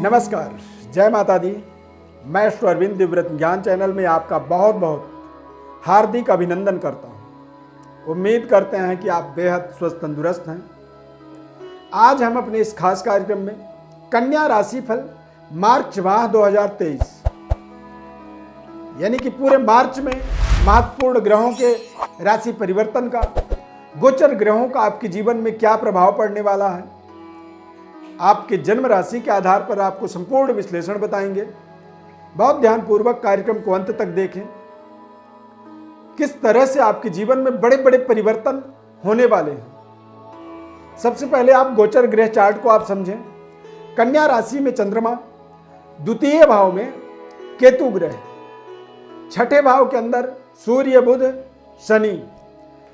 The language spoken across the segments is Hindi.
नमस्कार, जय माता दी। मैं अरविंद दिव्यव्रत ज्ञान चैनल में आपका बहुत बहुत हार्दिक अभिनंदन करता हूँ। उम्मीद करते हैं कि आप बेहद स्वस्थ तंदुरुस्त हैं। आज हम अपने इस खास कार्यक्रम में कन्या राशिफल मार्च माह 2023 यानी कि पूरे मार्च में महत्वपूर्ण ग्रहों के राशि परिवर्तन का, गोचर ग्रहों का आपके जीवन में क्या प्रभाव पड़ने वाला है, आपके जन्म राशि के आधार पर आपको संपूर्ण विश्लेषण बताएंगे। बहुत ध्यानपूर्वक कार्यक्रम को अंत तक देखें। किस तरह से आपके जीवन में बड़े बड़े परिवर्तन होने वाले हैं। सबसे पहले आप गोचर ग्रह चार्ट को आप समझें। कन्या राशि में चंद्रमा, द्वितीय भाव में केतु ग्रह, छठे भाव के अंदर सूर्य बुध शनि,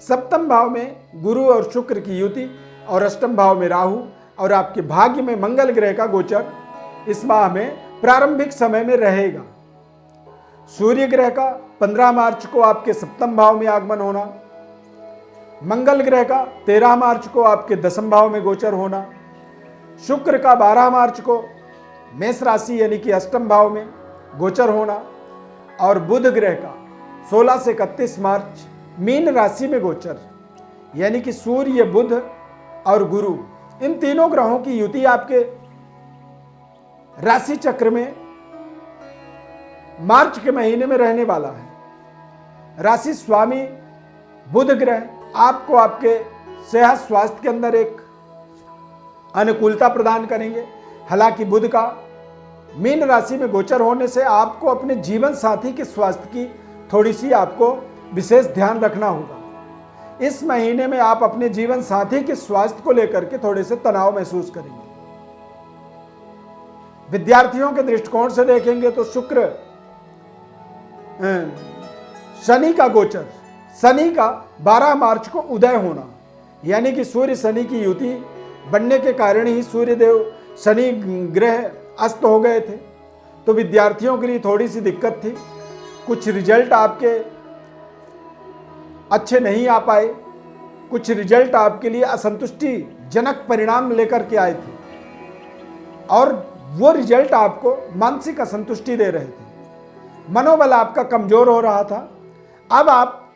सप्तम भाव में गुरु और शुक्र की युति और अष्टम भाव में राहु और आपके भाग्य में मंगल ग्रह का गोचर इस माह में प्रारंभिक समय में रहेगा। सूर्य ग्रह का 15 मार्च को आपके सप्तम भाव में आगमन होना, मंगल ग्रह का 13 मार्च को आपके दसम भाव में गोचर होना, शुक्र का 12 मार्च को मेष राशि यानी कि अष्टम भाव में गोचर होना और बुध ग्रह का 16 से 31 मार्च मीन राशि में गोचर, यानी कि सूर्य बुध और गुरु इन तीनों ग्रहों की युति आपके राशि चक्र में मार्च के महीने में रहने वाला है। राशि स्वामी बुध ग्रह आपको आपके सेहत स्वास्थ्य के अंदर एक अनुकूलता प्रदान करेंगे। हालांकि बुध का मीन राशि में गोचर होने से आपको अपने जीवन साथी के स्वास्थ्य की थोड़ी सी आपको विशेष ध्यान रखना होगा। इस महीने में आप अपने जीवन साथी के स्वास्थ्य को लेकर के थोड़े से तनाव महसूस करेंगे। विद्यार्थियों के दृष्टिकोण से देखेंगे तो शुक्र शनि का गोचर, शनि का 12 मार्च को उदय होना, यानी कि सूर्य शनि की युति बनने के कारण ही सूर्यदेव शनि ग्रह अस्त हो गए थे, तो विद्यार्थियों के लिए थोड़ी सी दिक्कत थी। कुछ रिजल्ट आपके अच्छे नहीं आ पाए, कुछ रिजल्ट आपके लिए असंतुष्टिजनक परिणाम लेकर के आए थे और वो रिजल्ट आपको मानसिक असंतुष्टि दे रहे थे। मनोबल आपका कमजोर हो रहा था। अब आप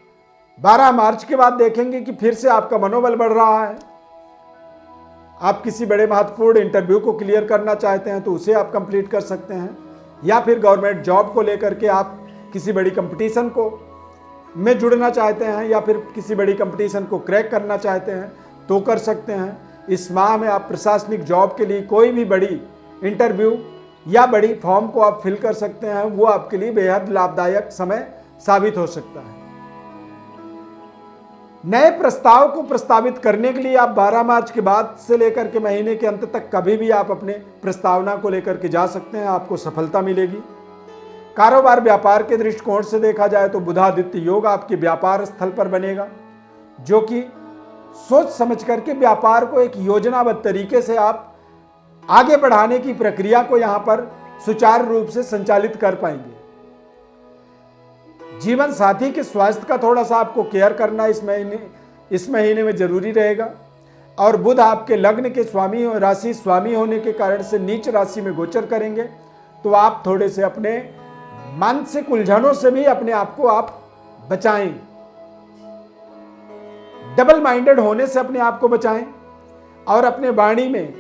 12 मार्च के बाद देखेंगे कि फिर से आपका मनोबल बढ़ रहा है। आप किसी बड़े महत्वपूर्ण इंटरव्यू को क्लियर करना चाहते हैं तो उसे आप कंप्लीट कर सकते हैं, या फिर गवर्नमेंट जॉब को लेकर के आप किसी बड़ी कंपटीशन को में जुड़ना चाहते हैं या फिर किसी बड़ी कंपटीशन को क्रैक करना चाहते हैं तो कर सकते हैं। इस माह में आप प्रशासनिक जॉब के लिए कोई भी बड़ी इंटरव्यू या बड़ी फॉर्म को आप फिल कर सकते हैं। वो आपके लिए बेहद लाभदायक समय साबित हो सकता है। नए प्रस्ताव को प्रस्तावित करने के लिए आप 12 मार्च के बाद से लेकर के महीने के अंत तक कभी भी आप अपने प्रस्तावना को लेकर के जा सकते हैं, आपको सफलता मिलेगी। कारोबार व्यापार के दृष्टिकोण से देखा जाए तो बुधादित्य योग आपके व्यापार स्थल पर बनेगा, जो कि सोच समझ करके व्यापार को एक योजनाबद्ध तरीके से आप आगे बढ़ाने की प्रक्रिया को यहां पर सुचारू रूप से संचालित कर पाएंगे। जीवन साथी के स्वास्थ्य का थोड़ा सा आपको केयर करना इस महीने में जरूरी रहेगा। और बुध आपके लग्न के स्वामी राशि स्वामी होने के कारण से नीच राशि में गोचर करेंगे, तो आप थोड़े से अपने मानसिक उलझनों से भी अपने आप को आप बचाएं। डबल माइंडेड होने से अपने आप को बचाएं और अपने वाणी में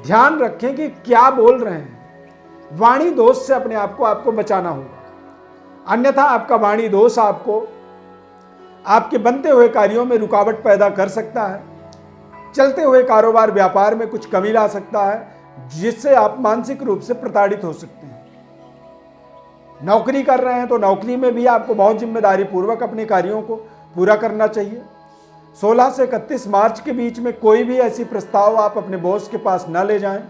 ध्यान रखें कि क्या बोल रहे हैं। वाणी दोष से अपने आप को आपको बचाना होगा, अन्यथा आपका वाणी दोष आपको आपके बनते हुए कार्यों में रुकावट पैदा कर सकता है। चलते हुए कारोबार व्यापार में कुछ कमी ला सकता है, जिससे आप मानसिक रूप से प्रताड़ित हो सकते हैं। नौकरी कर रहे हैं तो नौकरी में भी आपको बहुत जिम्मेदारी पूर्वक अपने कार्यों को पूरा करना चाहिए। 16 से 31 मार्च के बीच में कोई भी ऐसी प्रस्ताव आप अपने बॉस के पास न ले जाएं,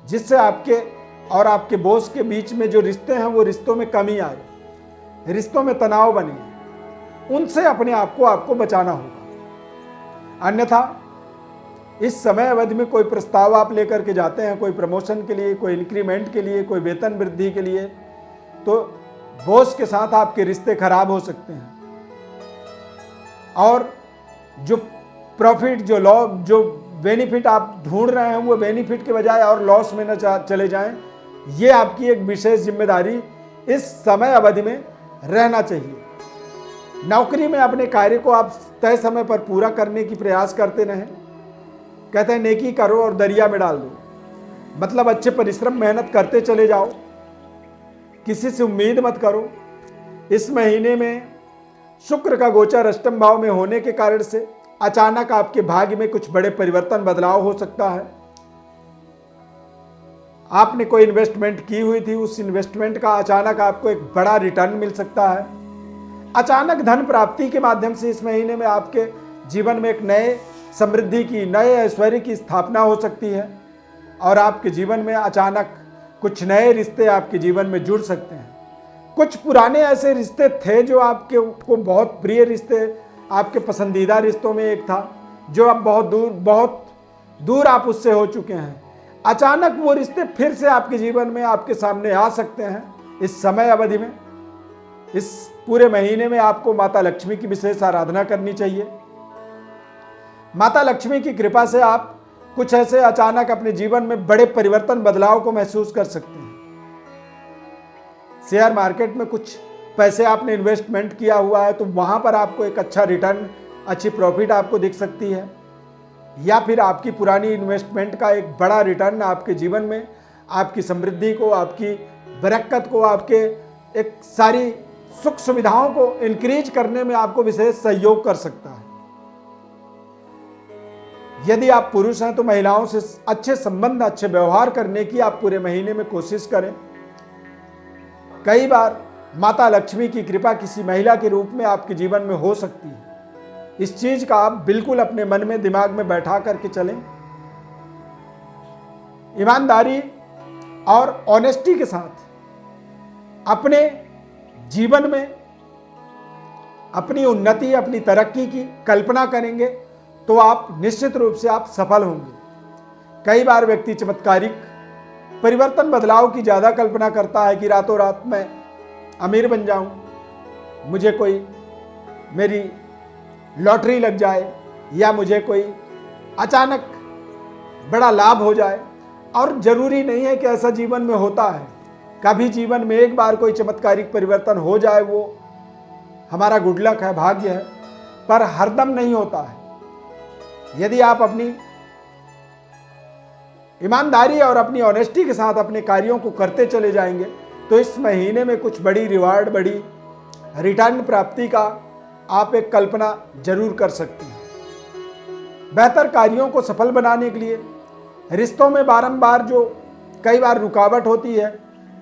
जिससे आपके और आपके बॉस के बीच में जो रिश्ते हैं वो रिश्तों में कमी आए, रिश्तों में तनाव बने, उनसे अपने आप को आपको बचाना होगा। अन्यथा इस समय अवधि में कोई प्रस्ताव आप लेकर के जाते हैं, कोई प्रमोशन के लिए, कोई इंक्रीमेंट के लिए, कोई वेतन वृद्धि के लिए, तो बॉस के साथ आपके रिश्ते खराब हो सकते हैं और जो प्रॉफिट जो बेनिफिट आप ढूंढ रहे हैं वो बेनिफिट के बजाय और लॉस में न चले जाएं, ये आपकी एक विशेष जिम्मेदारी इस समय अवधि में रहना चाहिए। नौकरी में अपने कार्य को आप तय समय पर पूरा करने की प्रयास करते रहें। कहते हैं नेकी करो और दरिया में डाल दो, मतलब अच्छे परिश्रम मेहनत करते चले जाओ, किसी से उम्मीद मत करो। इस महीने में शुक्र का गोचर अष्टम भाव में होने के कारण से अचानक आपके भाग्य में कुछ बड़े परिवर्तन बदलाव हो सकता है। आपने कोई इन्वेस्टमेंट की हुई थी, उस इन्वेस्टमेंट का अचानक आपको एक बड़ा रिटर्न मिल सकता है। अचानक धन प्राप्ति के माध्यम से इस महीने में आपके जीवन में एक नए समृद्धि की, नए ऐश्वर्य की स्थापना हो सकती है और आपके जीवन में अचानक कुछ नए रिश्ते आपके जीवन में जुड़ सकते हैं। कुछ पुराने ऐसे रिश्ते थे जो आपके को बहुत प्रिय रिश्ते, आपके पसंदीदा रिश्तों में एक था जो अब बहुत दूर आप उससे हो चुके हैं। अचानक वो रिश्ते फिर से आपके जीवन में आपके सामने आ सकते हैं। इस समय अवधि में, इस पूरे महीने में आपको माता लक्ष्मी की विशेष आराधना करनी चाहिए। माता लक्ष्मी की कृपा से आप कुछ ऐसे अचानक अपने जीवन में बड़े परिवर्तन, बदलाव को महसूस कर सकते हैं। शेयर मार्केट में कुछ पैसे आपने इन्वेस्टमेंट किया हुआ है तो वहां पर आपको एक अच्छा रिटर्न, अच्छी प्रॉफिट आपको दिख सकती है, या फिर आपकी पुरानी इन्वेस्टमेंट का एक बड़ा रिटर्न आपके जीवन में आपकी समृद्धि को, आपकी बरकत को, आपके एक सारी सुख सुविधाओं को इंक्रीज करने में आपको विशेष सहयोग कर सकता है। यदि आप पुरुष हैं तो महिलाओं से अच्छे संबंध, अच्छे व्यवहार करने की आप पूरे महीने में कोशिश करें। कई बार माता लक्ष्मी की कृपा किसी महिला के रूप में आपके जीवन में हो सकती है। इस चीज का आप बिल्कुल अपने मन में, दिमाग में बैठा करके चलें। ईमानदारी और ऑनेस्टी के साथ अपने जीवन में अपनी उन्नति, अपनी तरक्की की कल्पना करेंगे तो आप निश्चित रूप से आप सफल होंगे। कई बार व्यक्ति चमत्कारिक परिवर्तन, बदलाव की ज्यादा कल्पना करता है कि रातों रात मैं अमीर बन जाऊं, मुझे कोई मेरी लॉटरी लग जाए या मुझे कोई अचानक बड़ा लाभ हो जाए। और जरूरी नहीं है कि ऐसा जीवन में होता है। कभी जीवन में एक बार कोई चमत्कारिक परिवर्तन हो जाए, वो हमारा गुड लक है, भाग्य है, पर हरदम नहीं होता है। यदि आप अपनी ईमानदारी और अपनी ऑनेस्टी के साथ अपने कार्यों को करते चले जाएंगे तो इस महीने में कुछ बड़ी रिवार्ड, बड़ी रिटर्न प्राप्ति का आप एक कल्पना जरूर कर सकते हैं। बेहतर कार्यों को सफल बनाने के लिए रिश्तों में बारंबार जो कई बार रुकावट होती है,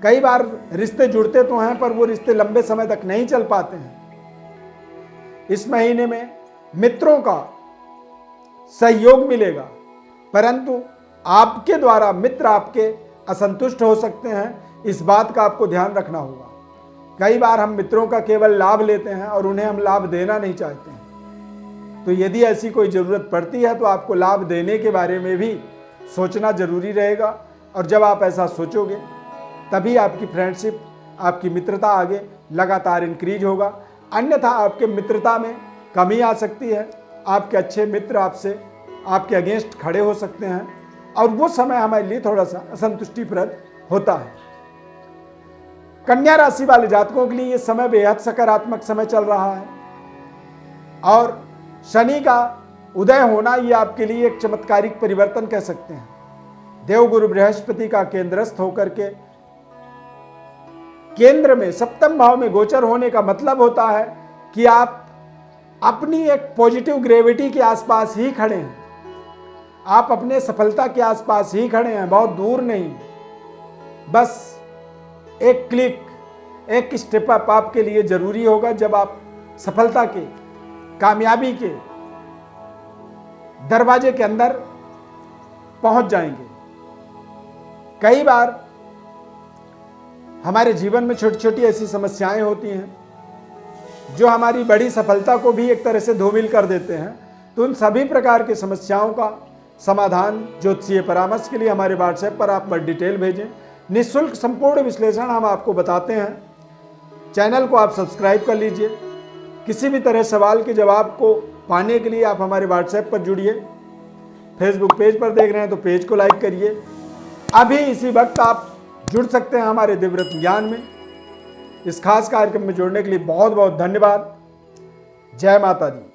कई बार रिश्ते जुड़ते तो हैं पर वो रिश्ते लंबे समय तक नहीं चल पाते हैं। इस महीने में मित्रों का सहयोग मिलेगा, परंतु आपके द्वारा मित्र आपके असंतुष्ट हो सकते हैं। इस बात का आपको ध्यान रखना होगा। कई बार हम मित्रों का केवल लाभ लेते हैं और उन्हें हम लाभ देना नहीं चाहते हैं। तो यदि ऐसी कोई ज़रूरत पड़ती है तो आपको लाभ देने के बारे में भी सोचना जरूरी रहेगा। और जब आप ऐसा सोचोगे तभी आपकी फ्रेंडशिप, आपकी मित्रता आगे लगातार इंक्रीज होगा। अन्यथा आपके मित्रता में कमी आ सकती है। आपके अच्छे मित्र आपके अगेंस्ट खड़े हो सकते हैं और वो समय हमारे लिए थोड़ा सा असंतुष्टिप्रद होता है। कन्या राशि वाले जातकों के लिए ये समय बेहद सकारात्मक समय चल रहा है और शनि का उदय होना ये आपके लिए एक चमत्कारिक परिवर्तन कह सकते हैं। देवगुरु बृहस्पति का केंद्रस्थ होकर के केंद्र में सप्तम भाव में गोचर होने का मतलब होता है कि आप अपनी एक पॉजिटिव ग्रेविटी के आसपास ही खड़े हैं। आप अपने सफलता के आसपास ही खड़े हैं, बहुत दूर नहीं। बस एक क्लिक, एक स्टेप अप आपके लिए जरूरी होगा जब आप सफलता के, कामयाबी के दरवाजे के अंदर पहुंच जाएंगे। कई बार हमारे जीवन में छोटी छोटी ऐसी समस्याएं होती हैं जो हमारी बड़ी सफलता को भी एक तरह से धूमिल कर देते हैं। तो उन सभी प्रकार की समस्याओं का समाधान ज्योतिषीय परामर्श के लिए हमारे व्हाट्सएप पर आप डिटेल भेजें। निःशुल्क संपूर्ण विश्लेषण हम आपको बताते हैं। चैनल को आप सब्सक्राइब कर लीजिए। किसी भी तरह सवाल के जवाब को पाने के लिए आप हमारे व्हाट्सएप पर जुड़िए। फेसबुक पेज पर देख रहे हैं तो पेज को लाइक करिए। अभी इसी वक्त आप जुड़ सकते हैं हमारे दिव्यरत्न ज्ञान में। इस खास कार्यक्रम में जुड़ने के लिए बहुत बहुत धन्यवाद। जय माता दी।